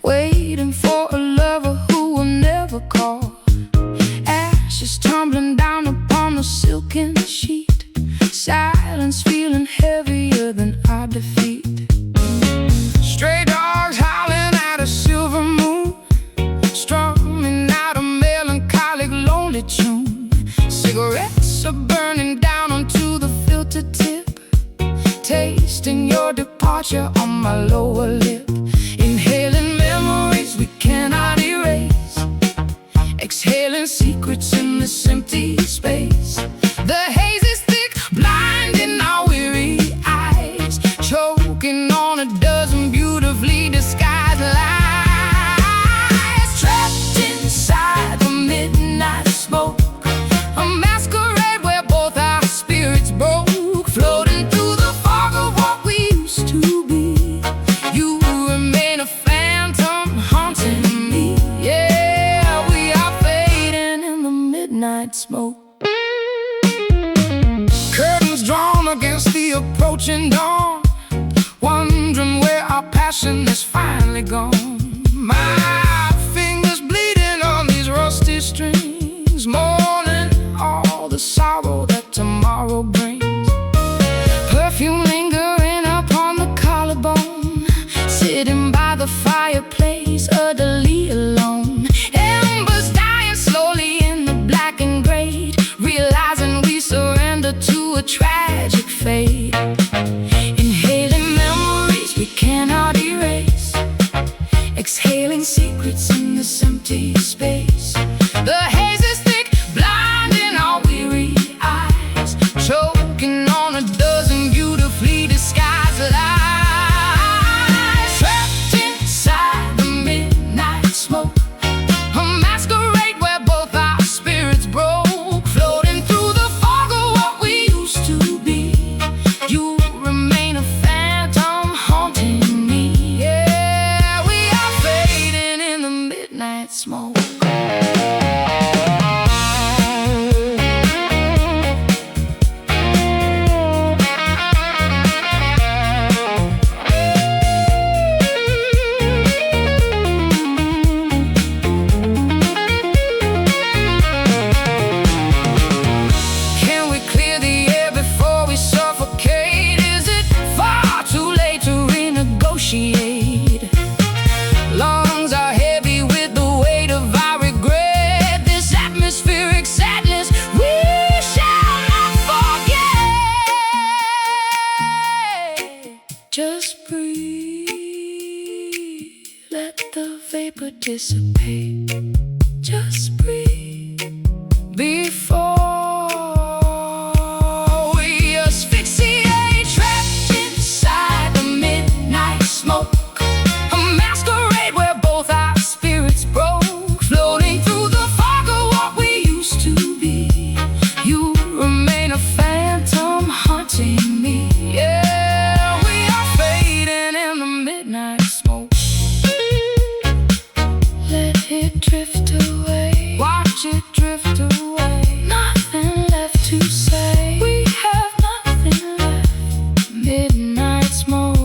waiting for a lover who will never call. Ashes tumbling down upon the silken sheet, silence feeling heavier than our defeat. Stray dogs howling at a silver moon, strumming out a melancholic lonely tune. Cigarettes are burning down onto the filter tip, tasting your departure on my lower lip. Inhaling memories we cannot erase, exhaling secrets in this empty space. The haze is thick, blinding our weary eyes. beautifully disguised lies. Trapped inside the midnight smoke, a masquerade where both our spirits broke. Floating through the fog of what we used to be, you remain a phantom haunting me. Yeah, we are fading in the midnight smoke. Curtains drawn against the approaching dawn, wondering where our passion is finally gone. My fingers bleeding on these rusty strings, mourning all the sorrow that tomorrow brings. Perfume lingering upon the collarbone, sitting by the fireplace, utterly alone. Embers dying slowly in the blackened grate, realizing we surrender to a tragic fate. Inhaling memories we cannot erase, exhaling secrets in this empty space. The haze is thick, blinding our weary eyes, choking on a dozen beautifully disguised lies. Trapped inside the midnight smoke, a masquerade where both our spirits broke. Floating through the fog of what we used to be, you remain a phantom haunting me. Yeah, we are fading in the midnight smoke. Can we clear the air before we suffocate? Is it far too late to renegotiate? Lungs are heavy with the weight of our regret. This atmospheric sadness we shall not forget. Just breathe, let the vapor dissipate. Just breathe before we asphyxiate. Trapped inside the midnight smoke, a masquerade where both our spirits broke. Floating through the fog of what we used to be, you remain a phantom haunting me. Yeah, we are fading in the midnight smoke. Let it drift away, watch it drift away. Nothing left to say, we have nothing left. Midnight smoke.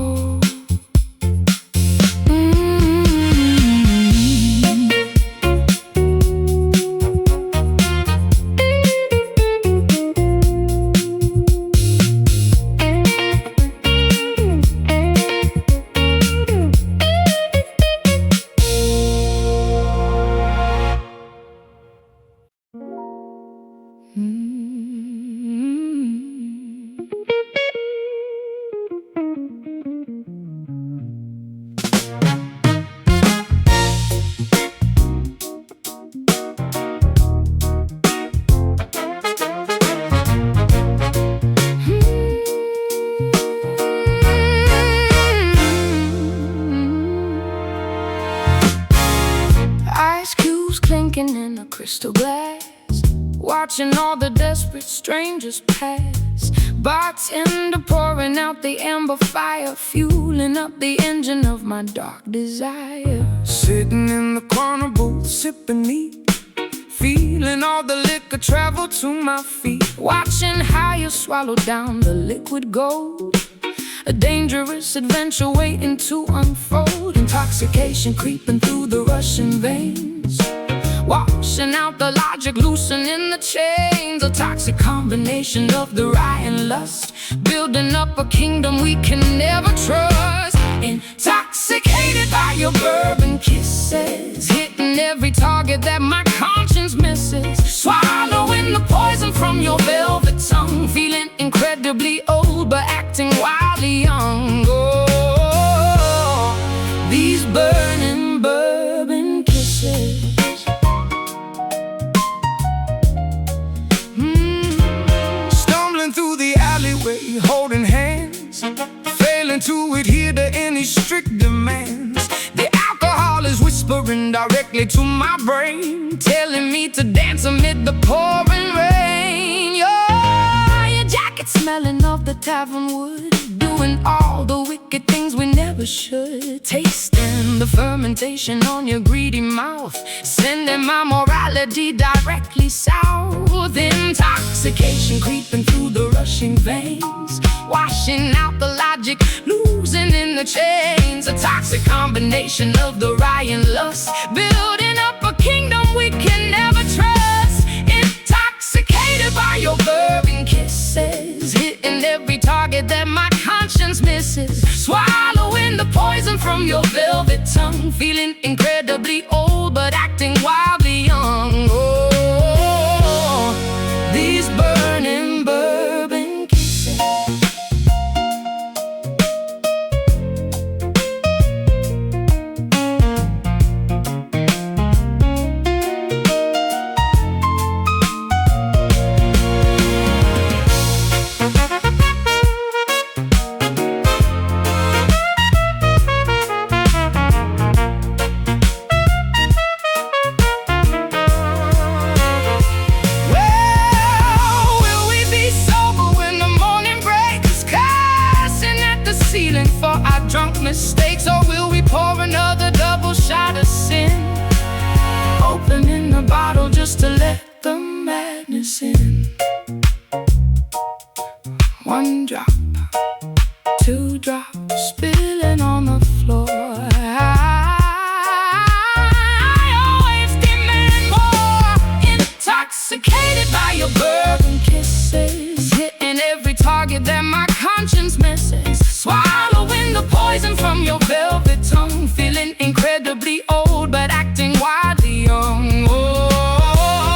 Ice cubes clinking in a crystal glass, watching all the desperate strangers pass. Bartender pouring out the amber fire, fueling up the engine of my dark desire. Sitting in the corner booth, sipping neat, feeling all the liquor travel to my feet. Watching how you swallow down the liquid gold, a dangerous adventure waiting to unfold. Intoxication creeping through the rushing veins, washing out the logic, loosening the chains. A toxic combination of the rye and lust, building up a kingdom we can never trust. Intoxicated by your bourbon kisses, hitting every target that my conscience misses. Swallowing the poison from your velvet tongue, feeling incredibly old but acting wildly young. Oh, these burning bourbon kisses. Stumbling alleyway, holding hands, failing to adhere to any strict demands. demands. The alcohol is whispering directly to my brain, telling me to dance amid the pouring rain. Your jacket smelling of the tavern wood, doing all the wicked things we never should. Tasting the fermentation on your greedy mouth, sending my morality directly south. Intoxication creeping through the rushing veins, washing out the logic, losing in the chains. A toxic combination of the rye and lust, building up a kingdom we can never trust. Intoxicated by your bourbon kisses, hitting every target that my conscience misses. Swallowing the poison from your velvet tongue, feeling incredibly old but acting wildly young. Oh, these burning bourbon kisses. For our drunk mistakes, or will we pour another double shot of sin? Opening the bottle just to let the madness in. One drop, two drops, spilling on the floor. I always demand more. Intoxicated by your bourbon kisses, hitting every target that my conscience misses. Swallowing the poison from your velvet tongue, feeling incredibly old but acting wildly young. Oh,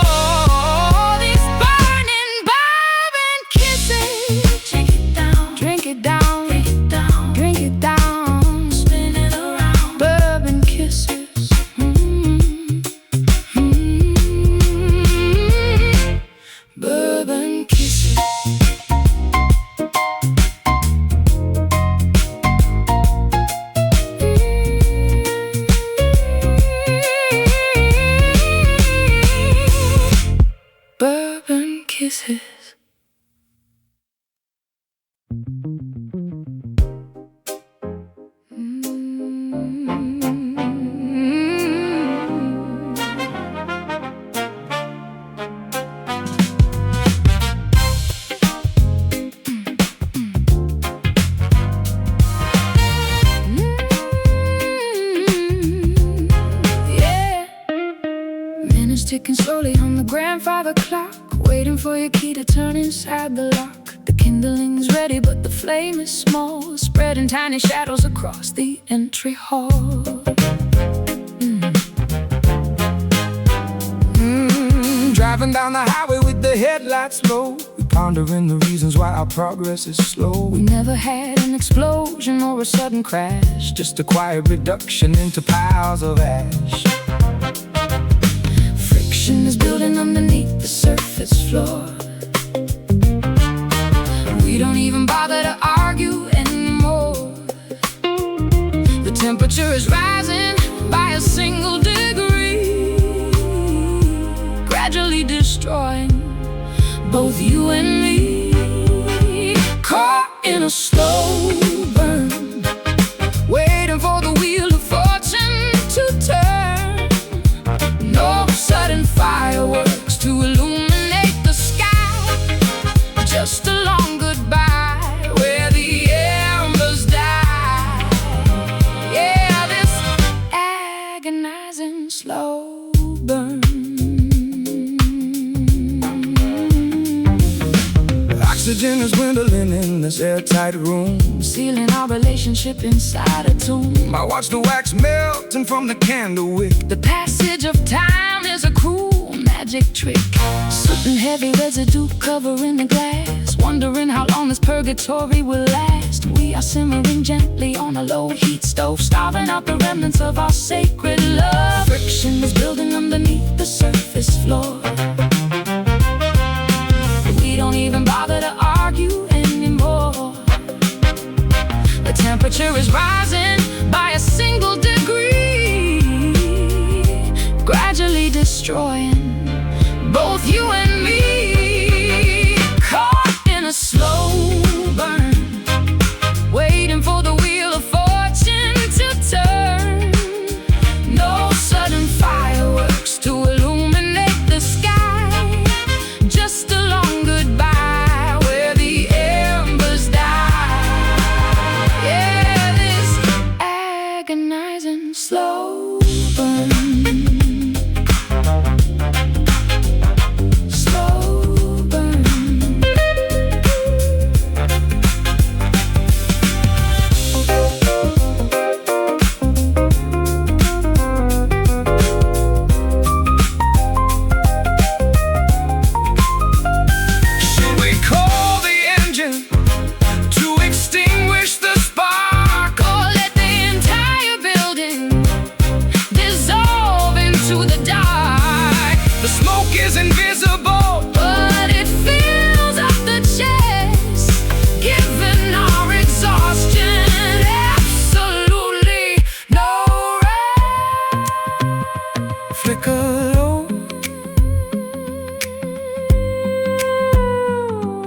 these burning bourbon kisses. Drink it down, drink it down, drink it down, drink it down, spin it around. Bourbon kisses. Bourbon kisses. Bourbon kisses. Minutes ticking slowly on the grandfather clock, waiting for your key to turn inside the lock. The kindling's ready, but the flame is small, spreading tiny shadows across the entry hall. Driving down the highway with the headlights low, we pondering the reasons why our progress is slow. We never had an explosion or a sudden crash, just a quiet reduction into piles of ash. Friction is building underneath the surface floor. We don't even bother to argue anymore. The temperature is rising by a single degree, gradually destroying both you and me. Caught in a slow burn, waiting for the wheel of fortune to turn. No sudden fireworks to illuminate the sky, just a long goodbye where the embers die. Yeah, this agonizing slow burn. Oxygen is dwindling in this airtight room, sealing our relationship inside a tomb. I watch the wax melting from the candle wick. The passage of time is a cruel magic trick. Soot and heavy residue covering the glass, wondering how long this purgatory will last. We are simmering gently on a low heat stove, starving out the remnants of our sacred love. Friction is building underneath the surface floor. We don't even bother to argue anymore. The temperature is rising by a destroying both you and me. Caught in a slow burn, waiting for the wheel of fortune to turn. No sudden fireworks to illuminate the sky, just a long goodbye where the embers die. Yeah, this agonizing slow burn.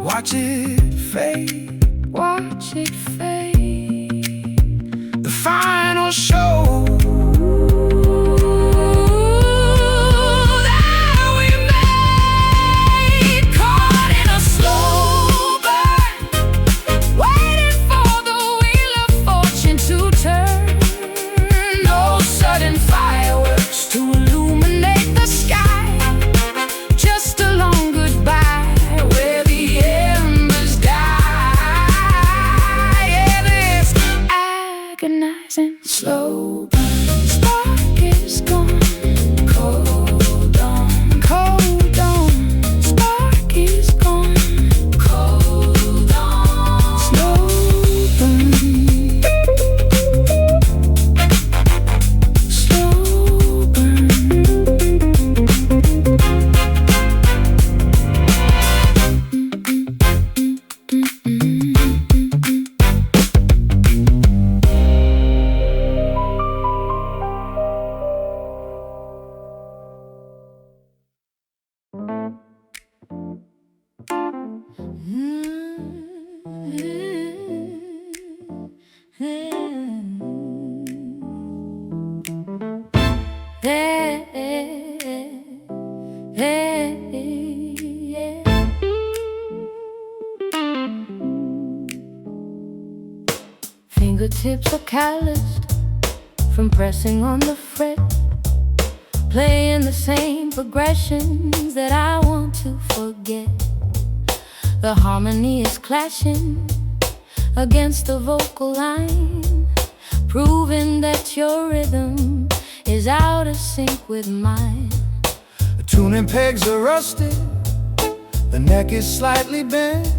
Watch it fade, watch it fade. The final show that we made. Caught in a slow burn, Waiting for the wheel of fortune to turn. No sudden fireworks to illuminate the sky, just a long goodbye where the embers die. Yeah, this agonizing slow burn. Spark is gone, cold dawn, cold dawn. Spark is gone, cold dawn, slow burn, slow burn. Fingertips are calloused from pressing on the fret, playing the same progressions that I want to forget. The harmony is clashing against the vocal line, proving that your rhythm is out of sync with mine. the tuning pegs are rusted, the neck is slightly bent,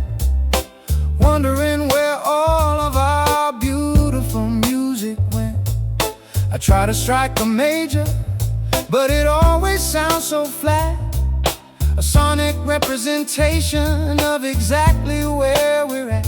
wondering where all of our beautiful music went. I try to strike a major, but it always sounds so flat. A sonic representation of exactly where we're at.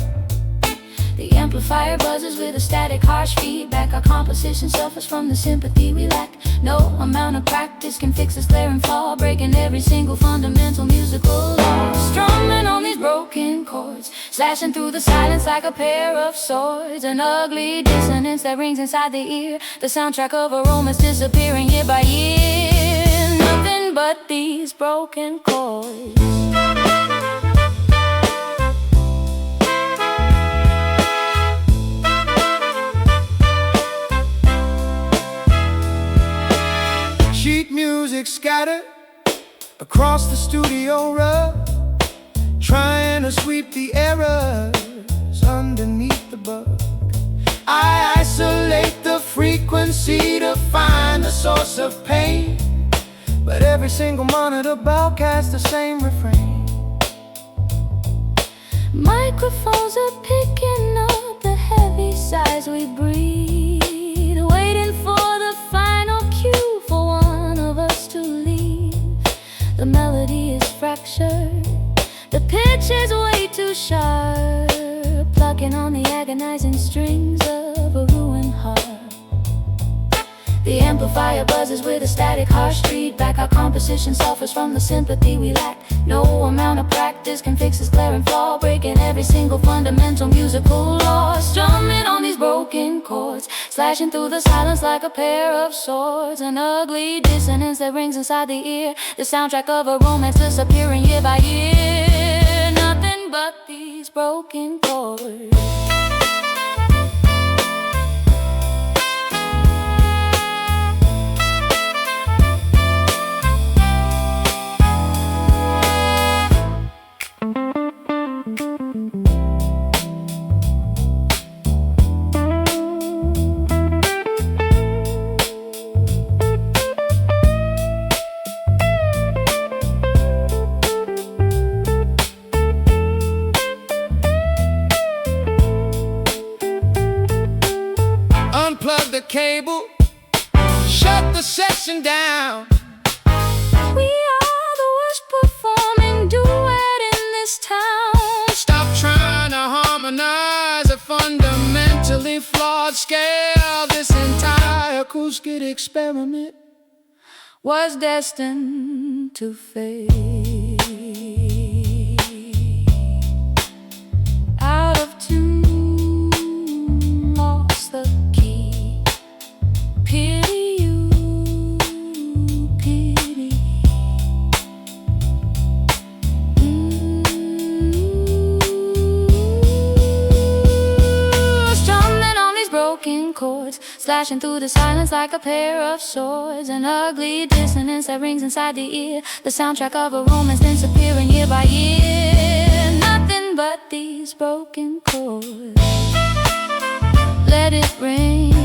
The amplifier buzzes with a static, harsh feedback. Our composition suffers from the sympathy we lack. No amount of practice can fix this glaring flaw, breaking every single fundamental musical law. Strumming on these broken chords, slashing through the silence like a pair of swords. An ugly dissonance that rings inside the ear, the soundtrack of a romance disappearing year by year. Nothing but these broken chords. Sheet music scattered across the studio rug, trying to sweep the errors underneath the bug. I isolate the frequency to find the source of pain, but every single monitor broadcasts the same refrain. Microphones are picking up the heavy sighs we breathe, waiting for the final cue for one of us to leave. The melody is fractured, the pitch is way too sharp, plucking on the agonizing strings of a ruined heart. The amplifier buzzes with a static, harsh feedback. Our composition suffers from the sympathy we lack. No amount of practice can fix this glaring flaw, breaking every single fundamental musical law. Strumming on these broken chords, slashing through the silence like a pair of swords. An ugly dissonance that rings inside the ear, the soundtrack of a romance disappearing year by year. Nothing but these broken chords. Unplug the cable, shut the session down. We are the worst performing duet in this town. Stop trying to harmonize a fundamentally flawed scale. This entire acoustic experiment was destined to fail. Out of tune, lost the key. Pity you, pity. Strumming on these broken chords, slashing through the silence like a pair of swords. An ugly dissonance that rings inside the ear, the soundtrack of a romance disappearing year by year. Nothing but these broken chords. Let it rain.